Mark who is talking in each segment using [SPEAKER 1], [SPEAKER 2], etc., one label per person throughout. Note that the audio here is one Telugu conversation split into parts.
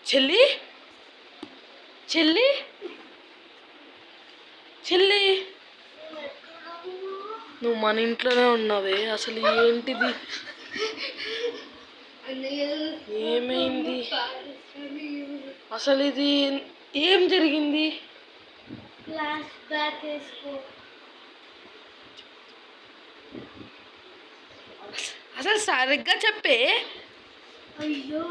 [SPEAKER 1] చెల్లి చెల్లి చెల్లి, నువ్వు మన ఇంట్లోనే ఉన్నావే, అసలు ఏంటిది? ఏమైంది అసలు? ఇది ఏం జరిగింది? అసలు సరిగ్గా చెప్పే.
[SPEAKER 2] అయ్యో,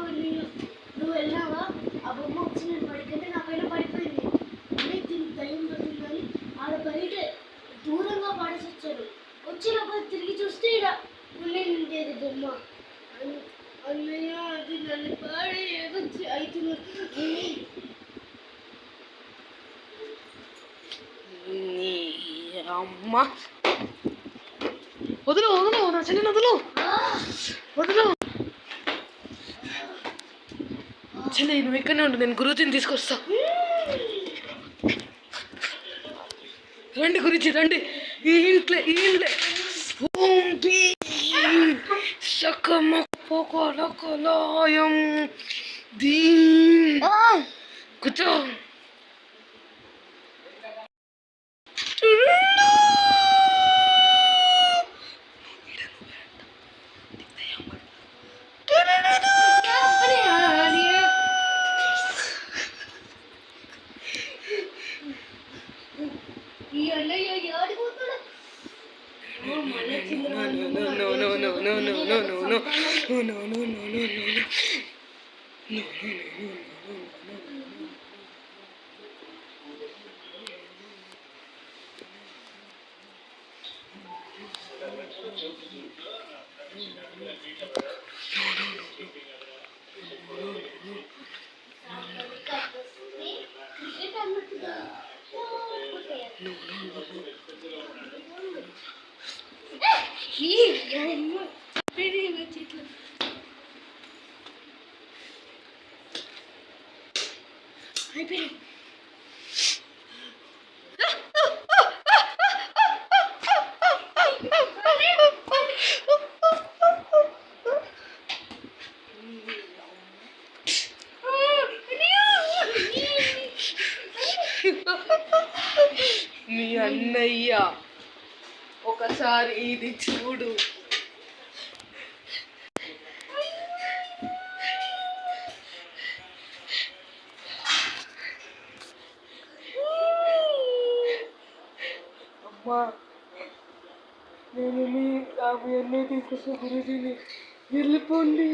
[SPEAKER 2] నువ్వు వెళ్ళావా? ఆ బొమ్మ వచ్చి నేను పడికంటే నా పైన పడిపోయింది. అన్నీ దీనికి దయ్యం పడుతుందని ఆడ బయట దూరంగా పడేసి వచ్చాడు. వచ్చినప్పుడు తిరిగి చూస్తే ఇక్కడ ఉండేది బొమ్మ. అన్నయ్య, అది నన్ను పాడి ఏదో అవుతున్నా.
[SPEAKER 1] అమ్మ, వదులు వదులు, నా చెల్లిని వదులు వదులు. చెల్లి, నువ్వు ఇక్కడనే ఉండు, నేను గురూజీని తీసుకొస్తా. రండి గురించి, రండి. ఈ ఇంట్లో సకమకలాయం దీ కూర్చో. మీ అన్నయ్య, ఒకసారి ఇది చూడు. అమ్మా, నేను మీ అన్నయ్య తీసుకొస్తా గురుజీని. వెళ్ళిపోండి.